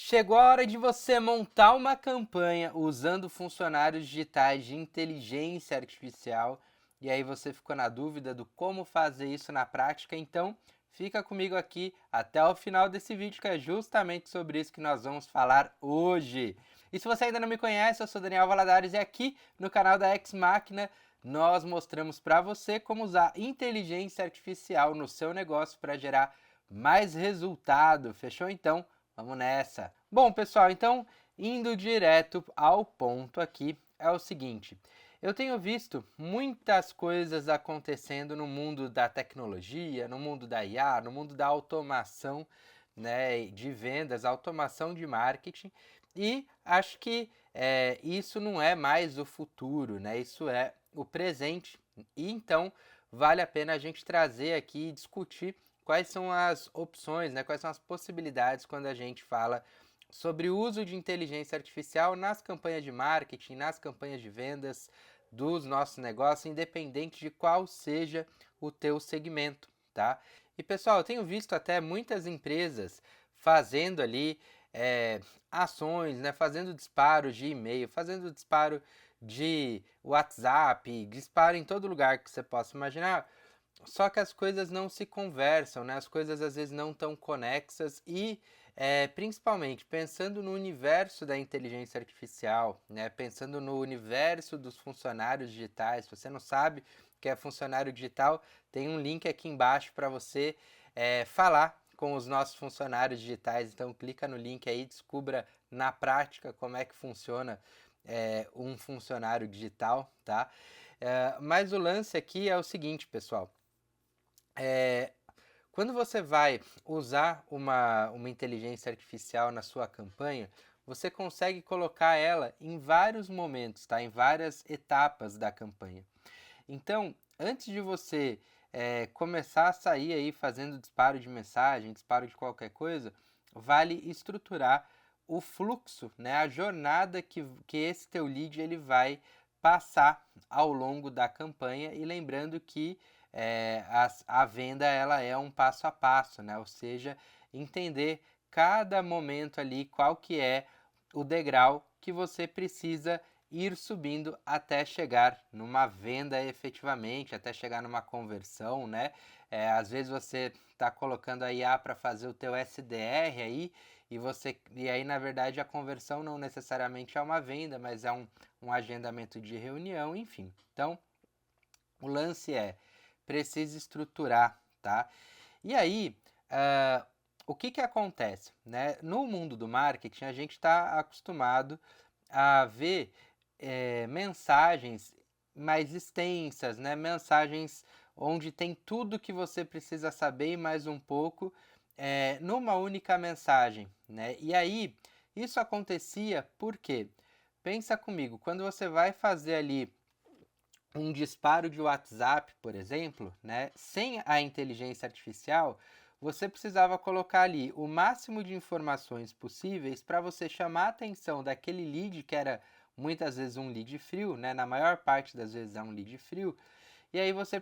Chegou a hora de você montar uma campanha usando funcionários digitais de inteligência artificial e aí você ficou na dúvida do como fazer isso na prática, então fica comigo aqui até o final desse vídeo que é justamente sobre isso que nós vamos falar hoje. E se você ainda não me conhece, eu sou Daniel Valadares e aqui no canal da Ex Machina nós mostramos para você como usar inteligência artificial no seu negócio para gerar mais resultado. Fechou então? Vamos nessa! Bom, pessoal, então, indo direto ao ponto aqui, é o seguinte. Eu tenho visto muitas coisas acontecendo no mundo da tecnologia, no mundo da IA, no mundo da automação, né, de vendas, automação de marketing, e acho que isso não é mais o futuro, né? Isso é o presente. E então vale a pena a gente trazer aqui e discutir quais são as opções, né? Quais são as possibilidades quando a gente fala sobre o uso de inteligência artificial nas campanhas de marketing, nas campanhas de vendas dos nossos negócios, independente de qual seja o teu segmento, tá? E pessoal, eu tenho visto até muitas empresas fazendo ali ações, né? Fazendo disparos de e-mail, fazendo disparo de WhatsApp, disparo em todo lugar que você possa imaginar. Só que as coisas não se conversam, né? As coisas às vezes não estão conexas e, principalmente, pensando no universo da inteligência artificial, né? Pensando no universo dos funcionários digitais. Se você não sabe o que é funcionário digital, tem um link aqui embaixo para você falar com os nossos funcionários digitais. Então, clica no link aí, descubra na prática como é que funciona um funcionário digital, tá? Mas o lance aqui é o seguinte, pessoal. Quando você vai usar uma inteligência artificial na sua campanha, você consegue colocar ela em vários momentos, tá? Em várias etapas da campanha. Então, antes de você começar a sair aí fazendo disparo de mensagem, disparo de qualquer coisa, vale estruturar o fluxo, né? A jornada que esse teu lead ele vai passar ao longo da campanha e lembrando que a venda ela é um passo a passo, né? Ou seja, entender cada momento ali qual que é o degrau que você precisa ir subindo até chegar numa venda efetivamente, até chegar numa conversão, né? Às vezes você está colocando a IA para fazer o teu SDR aí e aí na verdade a conversão não necessariamente é uma venda, mas é um agendamento de reunião, enfim. Então o lance precisa estruturar, tá? E aí, o que acontece, né? No mundo do marketing, a gente está acostumado a ver mensagens mais extensas, né? Mensagens onde tem tudo que você precisa saber e mais um pouco numa única mensagem, né? E aí, isso acontecia por quê? Pensa comigo, quando você vai fazer ali um disparo de WhatsApp, por exemplo, né, sem a inteligência artificial, você precisava colocar ali o máximo de informações possíveis para você chamar a atenção daquele lead que era muitas vezes um lead frio, né, na maior parte das vezes é um lead frio, e aí você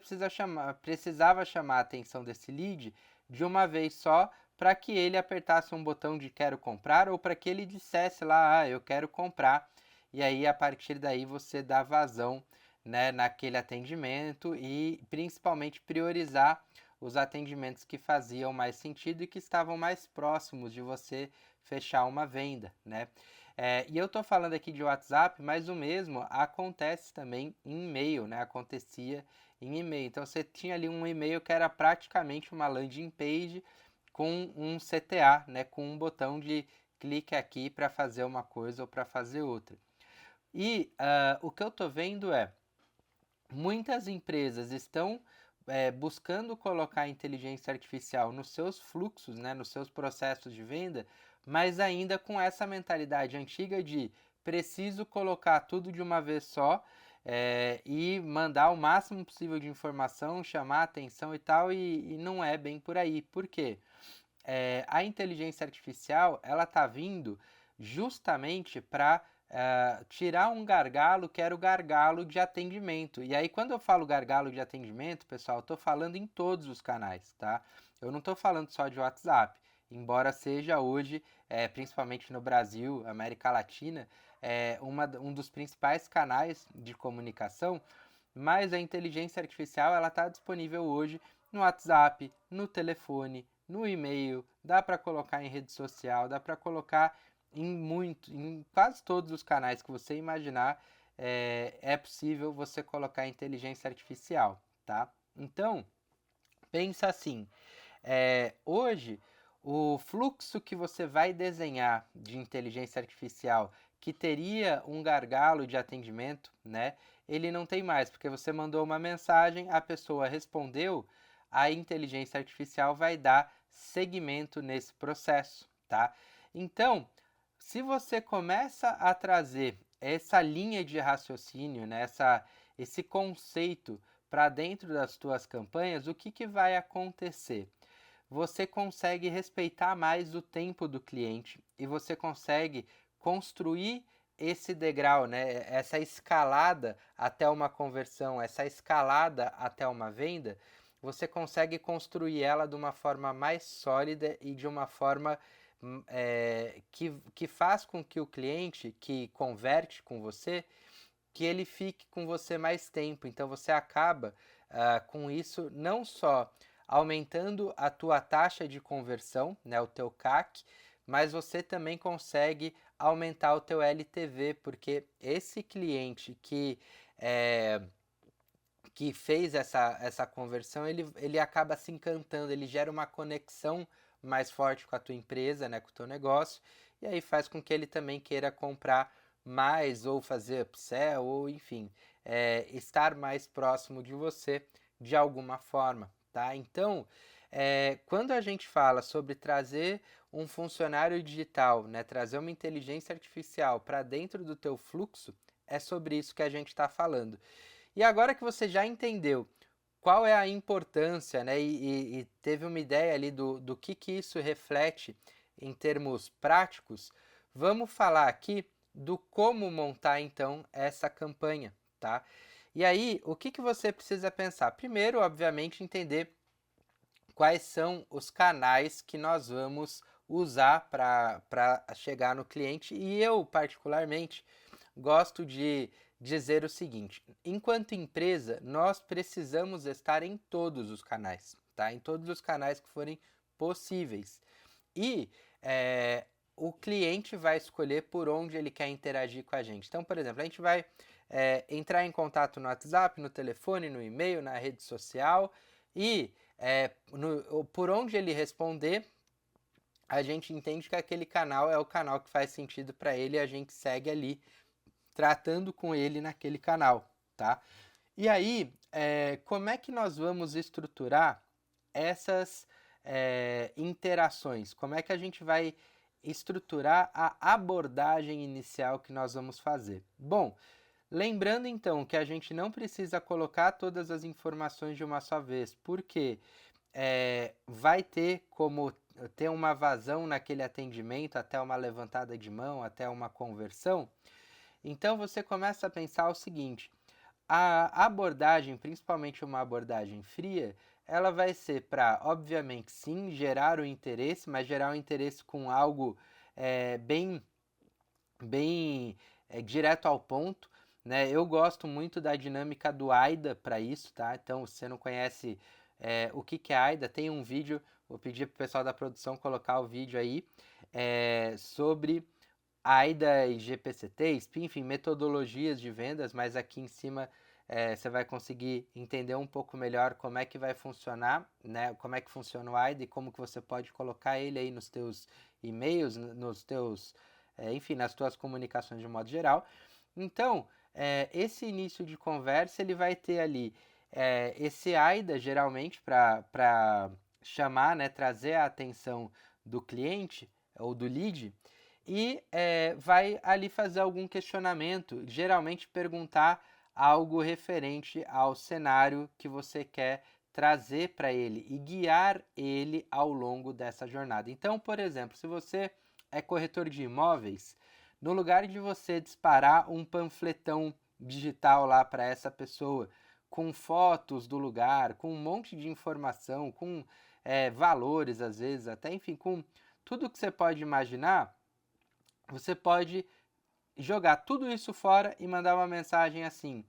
precisava chamar a atenção desse lead de uma vez só para que ele apertasse um botão de quero comprar ou para que ele dissesse lá, eu quero comprar, e aí a partir daí você dá vazão, né, naquele atendimento e principalmente priorizar os atendimentos que faziam mais sentido e que estavam mais próximos de você fechar uma venda, né? E eu estou falando aqui de WhatsApp, mas o mesmo acontece também em e-mail, né? Acontecia em e-mail. Então você tinha ali um e-mail que era praticamente uma landing page com um CTA, né? Com um botão de clique aqui para fazer uma coisa ou para fazer outra. E o que eu estou vendo muitas empresas estão buscando colocar a inteligência artificial nos seus fluxos, né, nos seus processos de venda, mas ainda com essa mentalidade antiga de preciso colocar tudo de uma vez só e mandar o máximo possível de informação, chamar atenção e tal, e não é bem por aí. Por quê? A inteligência artificial ela está vindo justamente para tirar um gargalo que era o gargalo de atendimento. E aí, quando eu falo gargalo de atendimento, pessoal, eu estou falando em todos os canais, tá? Eu não estou falando só de WhatsApp, embora seja hoje principalmente no Brasil, América Latina, é um dos principais canais de comunicação, mas a inteligência artificial ela está disponível hoje no WhatsApp, no telefone, no e-mail, dá para colocar em rede social, dá para colocar em quase todos os canais que você imaginar, é possível você colocar inteligência artificial, tá? Então, pensa assim, hoje o fluxo que você vai desenhar de inteligência artificial que teria um gargalo de atendimento, né? Ele não tem mais, porque você mandou uma mensagem, a pessoa respondeu, a inteligência artificial vai dar seguimento nesse processo, tá? Então, se você começa a trazer essa linha de raciocínio, né, esse conceito para dentro das tuas campanhas, o que vai acontecer? Você consegue respeitar mais o tempo do cliente e você consegue construir esse degrau, né? Essa escalada até uma conversão, essa escalada até uma venda, você consegue construir ela de uma forma mais sólida e de uma forma que faz com que o cliente que converte com você, que ele fique com você mais tempo. Então você acaba com isso não só aumentando a tua taxa de conversão, né, o teu CAC, mas você também consegue aumentar o teu LTV, porque esse cliente que fez essa conversão, ele acaba se encantando, ele gera uma conexão mais forte com a tua empresa, né, com o teu negócio, e aí faz com que ele também queira comprar mais, ou fazer upsell, ou enfim, estar mais próximo de você de alguma forma, tá? Então, quando a gente fala sobre trazer um funcionário digital, né, trazer uma inteligência artificial para dentro do teu fluxo, é sobre isso que a gente está falando. E agora que você já entendeu qual é a importância, né, e teve uma ideia ali do que isso reflete em termos práticos, vamos falar aqui do como montar então essa campanha, tá? E aí, o que você precisa pensar? Primeiro, obviamente, entender quais são os canais que nós vamos usar para chegar no cliente. E eu, particularmente, gosto de dizer o seguinte: enquanto empresa, nós precisamos estar em todos os canais, tá? Em todos os canais que forem possíveis. E o cliente vai escolher por onde ele quer interagir com a gente. Então, por exemplo, a gente vai entrar em contato no WhatsApp, no telefone, no e-mail, na rede social e por onde ele responder, a gente entende que aquele canal é o canal que faz sentido para ele e a gente segue ali tratando com ele naquele canal, tá? E aí, como é que nós vamos estruturar essas interações? Como é que a gente vai estruturar a abordagem inicial que nós vamos fazer? Bom, lembrando então que a gente não precisa colocar todas as informações de uma só vez, porque vai ter como ter uma vazão naquele atendimento, até uma levantada de mão, até uma conversão. Então você começa a pensar o seguinte: a abordagem, principalmente uma abordagem fria, ela vai ser para, obviamente, sim, gerar o interesse, mas gerar o interesse com algo bem direto ao ponto, né? Eu gosto muito da dinâmica do AIDA para isso, tá? Então, se você não conhece o que é AIDA, tem um vídeo, vou pedir para o pessoal da produção colocar o vídeo aí, sobre AIDA e GPCT, enfim, metodologias de vendas, mas aqui em cima você vai conseguir entender um pouco melhor como é que vai funcionar, né? Como é que funciona o AIDA e como que você pode colocar ele aí nos teus e-mails, nos teus, enfim, nas tuas comunicações de modo geral. Então, esse início de conversa, ele vai ter ali esse AIDA, geralmente, para chamar, né, trazer a atenção do cliente ou do lead, e vai ali fazer algum questionamento, geralmente perguntar algo referente ao cenário que você quer trazer para ele e guiar ele ao longo dessa jornada. Então, por exemplo, se você é corretor de imóveis, no lugar de você disparar um panfletão digital lá para essa pessoa, com fotos do lugar, com um monte de informação, com valores às vezes, até enfim, com tudo que você pode imaginar, você pode jogar tudo isso fora e mandar uma mensagem assim: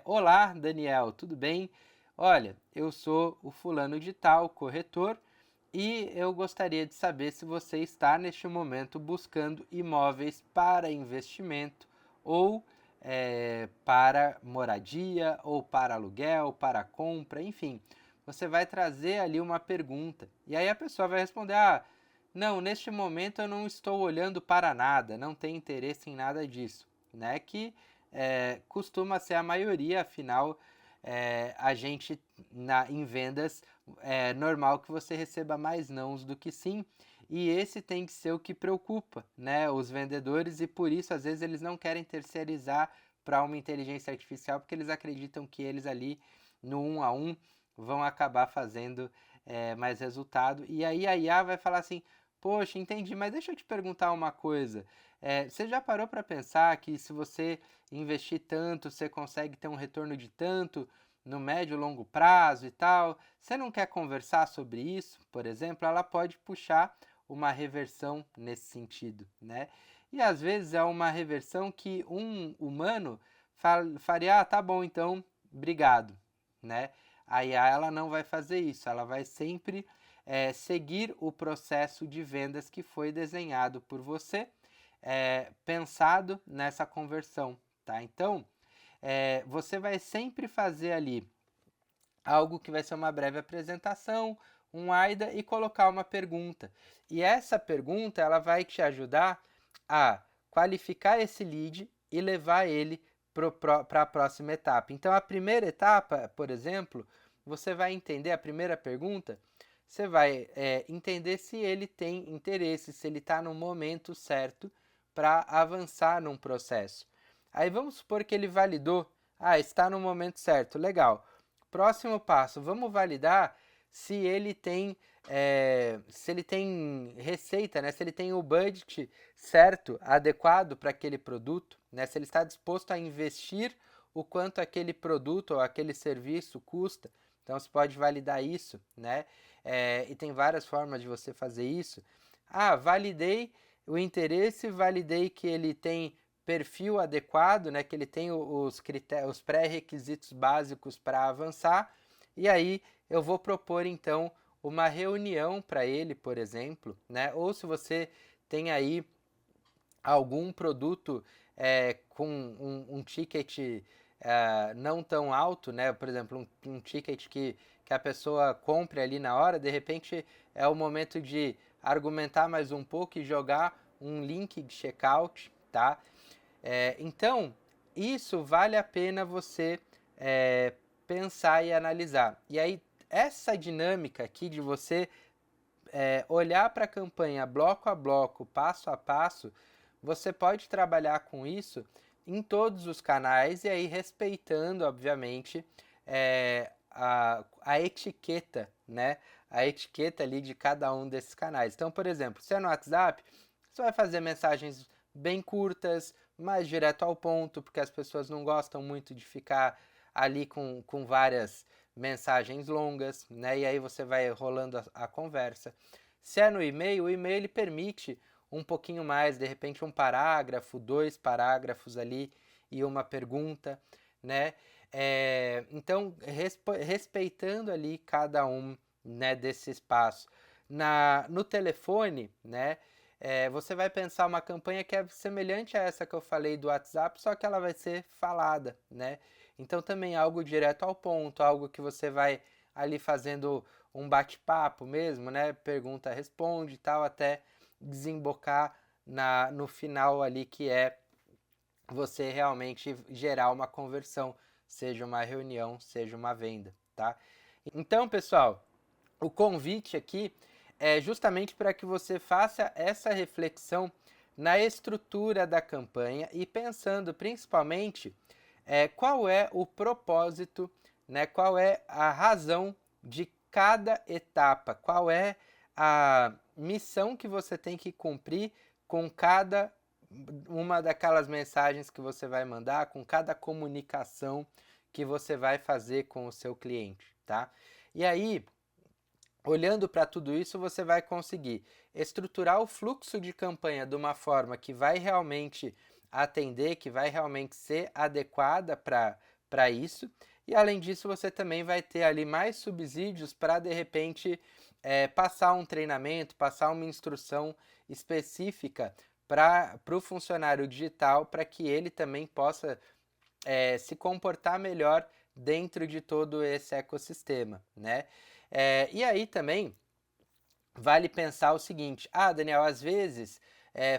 olá, Daniel, tudo bem? Olha, eu sou o fulano de tal, corretor, e eu gostaria de saber se você está neste momento buscando imóveis para investimento ou para moradia ou para aluguel, para compra, enfim. Você vai trazer ali uma pergunta e aí a pessoa vai responder: não, neste momento eu não estou olhando para nada, não tenho interesse em nada disso, né? Que costuma ser a maioria, afinal, a gente em vendas é normal que você receba mais nãos do que sim, e esse tem que ser o que preocupa, né, os vendedores, e por isso às vezes eles não querem terceirizar para uma inteligência artificial, porque eles acreditam que eles ali no 1 a 1 vão acabar fazendo mais resultado, e aí a IA vai falar assim: poxa, entendi, mas deixa eu te perguntar uma coisa. Você já parou para pensar que se você investir tanto, você consegue ter um retorno de tanto no médio e longo prazo e tal? Você não quer conversar sobre isso, por exemplo? Ela pode puxar uma reversão nesse sentido, né? E às vezes é uma reversão que um humano faria: tá bom, então, obrigado, né? A IA ela não vai fazer isso, ela vai sempre seguir o processo de vendas que foi desenhado por você, pensado nessa conversão, tá? Então, você vai sempre fazer ali algo que vai ser uma breve apresentação, um AIDA e colocar uma pergunta. E essa pergunta ela vai te ajudar a qualificar esse lead e levar ele para a próxima etapa. Então, a primeira etapa, por exemplo, você vai entender a primeira pergunta, você vai entender se ele tem interesse, se ele está no momento certo para avançar num processo. Aí vamos supor que ele validou, está no momento certo, legal. Próximo passo, vamos validar se ele tem receita, né? Se ele tem o budget certo, adequado para aquele produto, né? Se ele está disposto a investir o quanto aquele produto ou aquele serviço custa. Então você pode validar isso, né? E tem várias formas de você fazer isso. Validei o interesse, validei que ele tem perfil adequado, né, que ele tem os pré-requisitos básicos para avançar, e aí eu vou propor então uma reunião para ele, por exemplo, né, ou se você tem aí algum produto com um ticket não tão alto, né, por exemplo, um ticket que a pessoa compre ali na hora, de repente é o momento de argumentar mais um pouco e jogar um link de checkout, tá? Então, isso vale a pena você pensar e analisar. E aí, essa dinâmica aqui de você olhar para a campanha bloco a bloco, passo a passo, você pode trabalhar com isso em todos os canais e aí respeitando, obviamente, a etiqueta, né? A etiqueta ali de cada um desses canais. Então, por exemplo, se é no WhatsApp, você vai fazer mensagens bem curtas, mais direto ao ponto, porque as pessoas não gostam muito de ficar ali com várias mensagens longas, né? E aí você vai rolando a conversa. Se é no e-mail, o e-mail ele permite um pouquinho mais, de repente um parágrafo, 2 parágrafos ali e uma pergunta, né? Então, respeitando ali cada um, né, desses passos. No telefone, né, você vai pensar uma campanha que é semelhante a essa que eu falei do WhatsApp, só que ela vai ser falada, né? Então também algo direto ao ponto, algo que você vai ali fazendo um bate-papo mesmo, né? Pergunta, responde e tal, até desembocar no final ali, que é você realmente gerar uma conversão, seja uma reunião, seja uma venda, tá? Então, pessoal, o convite aqui é justamente para que você faça essa reflexão na estrutura da campanha e pensando principalmente qual é o propósito, né, qual é a razão de cada etapa, qual é a missão que você tem que cumprir com cada uma daquelas mensagens que você vai mandar, com cada comunicação que você vai fazer com o seu cliente, tá? E aí, Olhando para tudo isso, você vai conseguir estruturar o fluxo de campanha de uma forma que vai realmente atender, que vai realmente ser adequada para isso. E além disso, você também vai ter ali mais subsídios para de repente passar um treinamento, passar uma instrução específica para o funcionário digital, para que ele também possa se comportar melhor dentro de todo esse ecossistema, né? E aí também vale pensar o seguinte: ah, Daniel, às vezes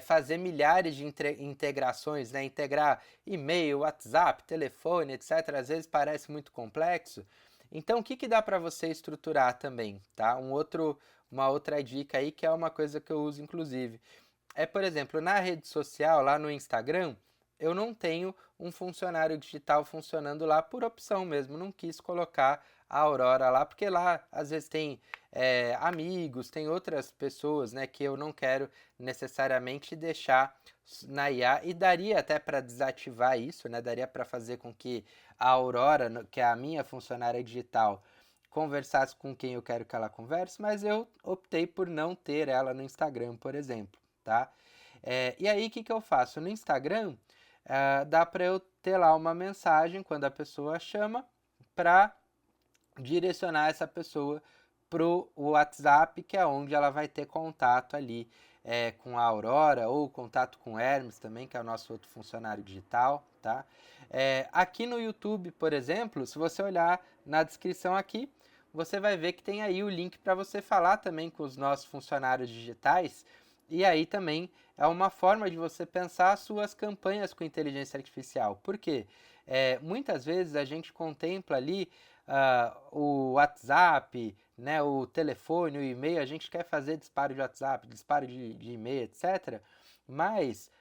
fazer milhares de integrações, né? Integrar e-mail, WhatsApp, telefone, etc., às vezes parece muito complexo. Então, o que dá para você estruturar também, tá? Uma outra dica aí que é uma coisa que eu uso inclusive por exemplo, na rede social, lá no Instagram, eu não tenho um funcionário digital funcionando lá por opção mesmo. Não quis colocar a Aurora lá, porque lá às vezes tem amigos, tem outras pessoas, né, que eu não quero necessariamente deixar na IA. E daria até para desativar isso, né? Daria para fazer com que a Aurora, que é a minha funcionária digital, conversasse com quem eu quero que ela converse, mas eu optei por não ter ela no Instagram, por exemplo, tá? E aí, o que eu faço? No Instagram, dá para eu ter lá uma mensagem quando a pessoa chama para direcionar essa pessoa pro WhatsApp, que é onde ela vai ter contato ali com a Aurora ou contato com o Hermes também, que é o nosso outro funcionário digital, tá? Aqui no YouTube, por exemplo, se você olhar na descrição aqui, você vai ver que tem aí o link para você falar também com os nossos funcionários digitais. E aí também é uma forma de você pensar as suas campanhas com inteligência artificial. Por quê? Muitas vezes a gente contempla ali o WhatsApp, né, o telefone, o e-mail, a gente quer fazer disparo de WhatsApp, disparo de e-mail, etc. Mas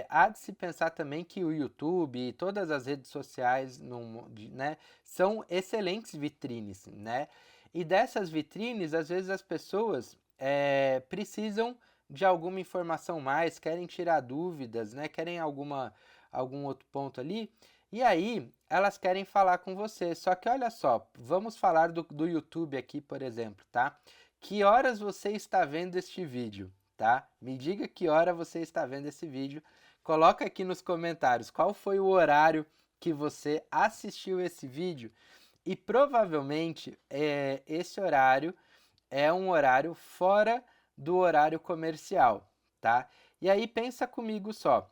há de se pensar também que o YouTube e todas as redes sociais né, são excelentes vitrines, né? E dessas vitrines, às vezes as pessoas precisam de alguma informação mais, querem tirar dúvidas, né? Querem algum outro ponto ali. E aí, elas querem falar com você. Só que olha só, vamos falar do YouTube aqui, por exemplo, tá? Que horas você está vendo este vídeo, tá? Me diga que hora você está vendo esse vídeo. Coloca aqui nos comentários qual foi o horário que você assistiu esse vídeo. E provavelmente esse horário é um horário fora do horário comercial, tá? E aí pensa comigo só.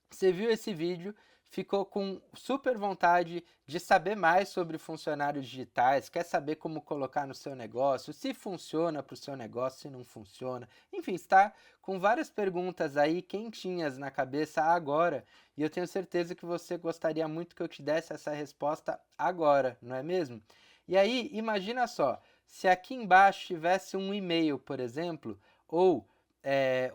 Você viu esse vídeo, ficou com super vontade de saber mais sobre funcionários digitais, quer saber como colocar no seu negócio, se funciona para o seu negócio, se não funciona. Enfim, está com várias perguntas aí quentinhas na cabeça agora, e eu tenho certeza que você gostaria muito que eu te desse essa resposta agora, não é mesmo? E aí, imagina só, se aqui embaixo tivesse um e-mail, por exemplo, ou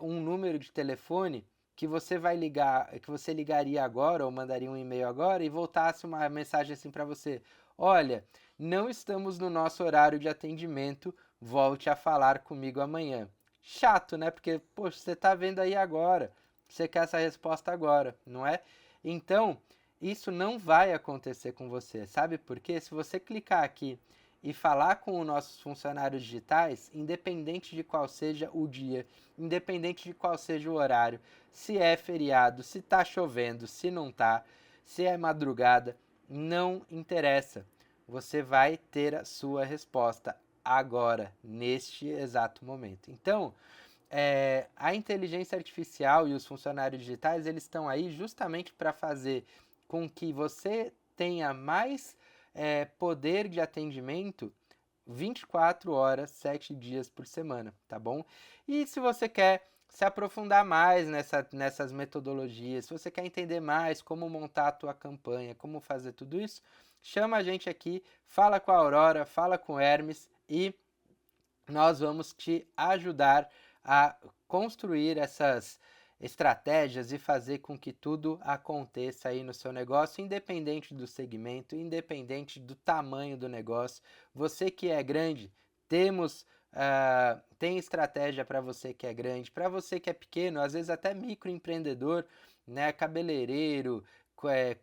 um número de telefone que você vai ligar, que você ligaria agora ou mandaria um e-mail agora e voltasse uma mensagem assim para você: olha, não estamos no nosso horário de atendimento, volte a falar comigo amanhã. Chato, né? Porque, poxa, você está vendo aí agora, você quer essa resposta agora, não é? Então, isso não vai acontecer com você, sabe por quê? Se você clicar aqui e falar com os nossos funcionários digitais, independente de qual seja o dia, independente de qual seja o horário, se é feriado, se está chovendo, se não está, se é madrugada, não interessa. Você vai ter a sua resposta agora, neste exato momento. Então, a inteligência artificial e os funcionários digitais, eles estão aí justamente para fazer com que você tenha mais poder de atendimento 24 horas, 7 dias por semana, tá bom? E se você quer se aprofundar mais nessas metodologias, se você quer entender mais como montar a tua campanha, como fazer tudo isso, chama a gente aqui, fala com a Aurora, fala com o Hermes e nós vamos te ajudar a construir essas estratégias e fazer com que tudo aconteça aí no seu negócio, independente do segmento, independente do tamanho do negócio. Você que é grande, tem estratégia para você que é grande, para você que é pequeno, às vezes até microempreendedor, né, cabeleireiro,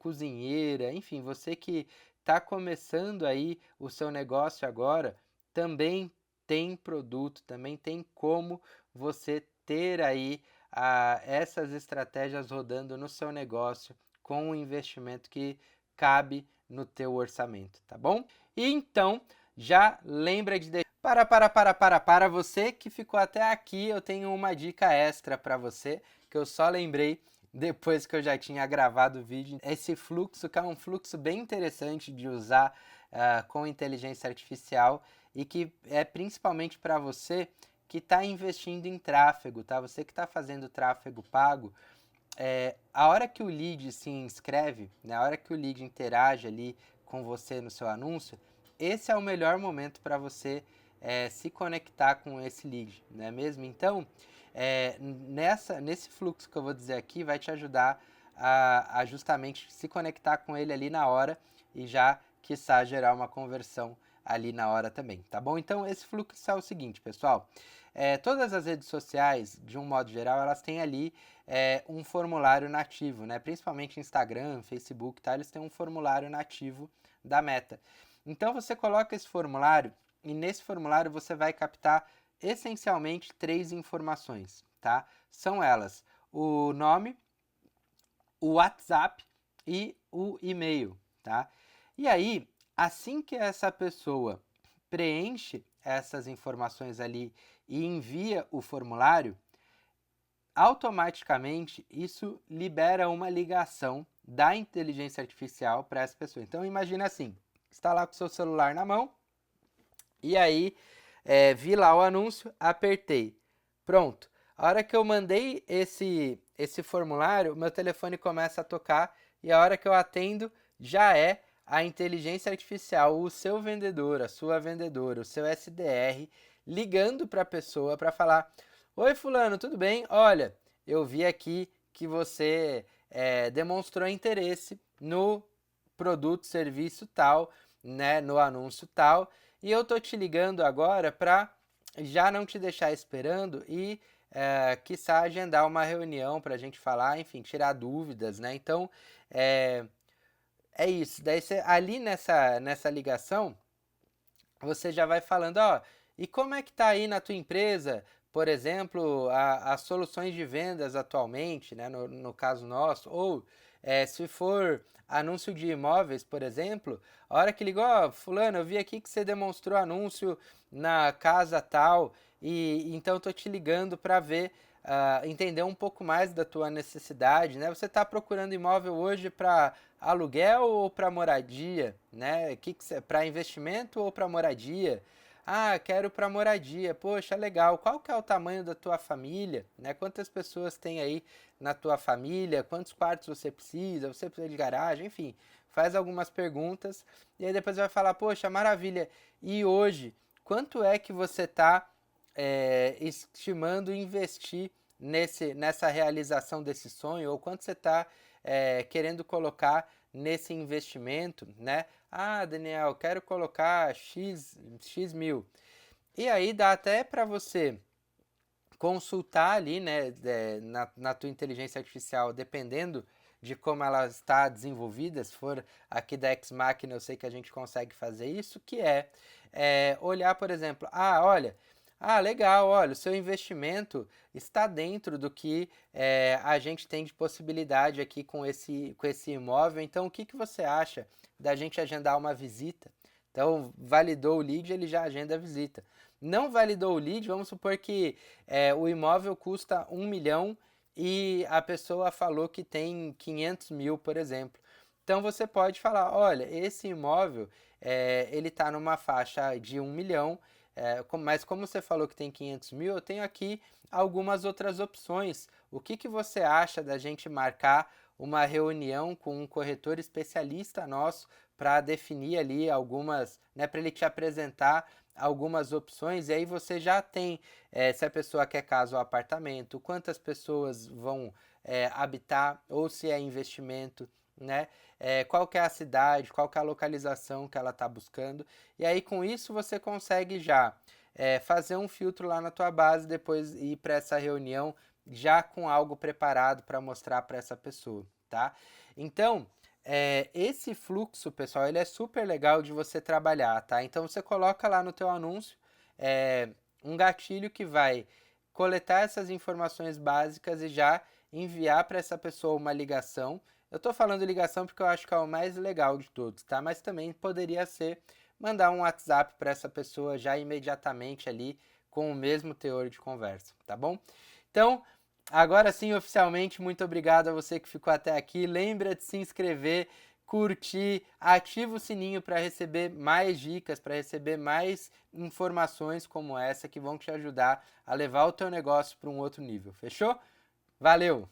cozinheira, enfim, você que está começando aí o seu negócio agora, também tem produto, também tem como você ter aí essas estratégias rodando no seu negócio com um investimento que cabe no teu orçamento, tá bom? E então, já lembra de deixar... Para você que ficou até aqui, eu tenho uma dica extra para você, que eu só lembrei depois que eu já tinha gravado o vídeo. Esse fluxo, que é um fluxo bem interessante de usar com inteligência artificial e que é principalmente para você que está investindo em tráfego, tá? Você que está fazendo tráfego pago, a hora que o lead se inscreve, né, a hora que o lead interage ali com você no seu anúncio, esse é o melhor momento para você se conectar com esse lead, não é mesmo? Então, nesse fluxo que eu vou dizer aqui, vai te ajudar a justamente se conectar com ele ali na hora e já, quiçá, gerar uma conversão ali na hora também, tá bom? Então, esse fluxo é o seguinte, pessoal. Todas as redes sociais, de um modo geral, elas têm ali um formulário nativo, né? Principalmente Instagram, Facebook, tá? Eles têm um formulário nativo da Meta. Então, você coloca esse formulário e nesse formulário você vai captar essencialmente 3 informações, tá? São elas: o nome, o WhatsApp e o e-mail, tá? E aí, assim que essa pessoa preenche essas informações ali e envia o formulário, automaticamente isso libera uma ligação da inteligência artificial para essa pessoa. Então imagina assim, está lá com o seu celular na mão e aí vi lá o anúncio, apertei, pronto. A hora que eu mandei esse formulário, meu telefone começa a tocar e a hora que eu atendo já é a inteligência artificial, o seu vendedor, a sua vendedora, o seu SDR, ligando para a pessoa para falar: oi fulano, tudo bem? Olha, eu vi aqui que você demonstrou interesse no produto, serviço tal, né, no anúncio tal, e eu tô te ligando agora para já não te deixar esperando e quiçá agendar uma reunião para a gente falar, enfim, tirar dúvidas, né? Então, é isso. Daí você, ali nessa ligação, você já vai falando, ó, e como é que tá aí na tua empresa, por exemplo, as soluções de vendas atualmente, né, no caso nosso, ou se for anúncio de imóveis, por exemplo, a hora que ligou, ó, fulano, eu vi aqui que você demonstrou anúncio na casa tal, e então tô te ligando para ver, entender um pouco mais da tua necessidade, né? Você está procurando imóvel hoje para aluguel ou para moradia, né? Para investimento ou para moradia? Ah, quero para moradia. Poxa, legal. Qual que é o tamanho da tua família, né? Quantas pessoas tem aí na tua família? Quantos quartos você precisa? Você precisa de garagem? Enfim, faz algumas perguntas e aí depois vai falar, poxa, maravilha. E hoje, quanto é que você está estimando investir nessa realização desse sonho, ou quanto você está querendo colocar nesse investimento, né? Ah, Daniel, quero colocar X mil. E aí dá até para você consultar ali, né, na tua inteligência artificial, dependendo de como ela está desenvolvida, se for aqui da Ex Machina, eu sei que a gente consegue fazer isso, que olhar, por exemplo, olha, legal, olha, o seu investimento está dentro do que a gente tem de possibilidade aqui com esse imóvel, então o que você acha da gente agendar uma visita? Então, validou o lead, ele já agenda a visita. Não validou o lead, vamos supor que o imóvel custa 1 milhão e a pessoa falou que tem 500 mil, por exemplo. Então você pode falar, olha, esse imóvel ele está numa faixa de 1 milhão, mas como você falou que tem 500 mil, eu tenho aqui algumas outras opções. O que você acha da gente marcar uma reunião com um corretor especialista nosso para definir ali algumas, né, para ele te apresentar algumas opções, e aí você já tem, se a pessoa quer casa ou apartamento, quantas pessoas vão habitar, ou se é investimento, né? Qual que é a cidade, qual que é a localização que ela está buscando, e aí com isso você consegue já fazer um filtro lá na tua base, depois ir para essa reunião já com algo preparado para mostrar para essa pessoa, tá? Então, esse fluxo, pessoal, ele é super legal de você trabalhar, tá? Então você coloca lá no teu anúncio um gatilho que vai coletar essas informações básicas e já enviar para essa pessoa uma ligação. Eu estou falando ligação porque eu acho que é o mais legal de todos, tá? Mas também poderia ser mandar um WhatsApp para essa pessoa já imediatamente ali com o mesmo teor de conversa, tá bom? Então, agora sim, oficialmente, muito obrigado a você que ficou até aqui. Lembra de se inscrever, curtir, ativa o sininho para receber mais dicas, para receber mais informações como essa que vão te ajudar a levar o teu negócio para um outro nível. Fechou? Valeu!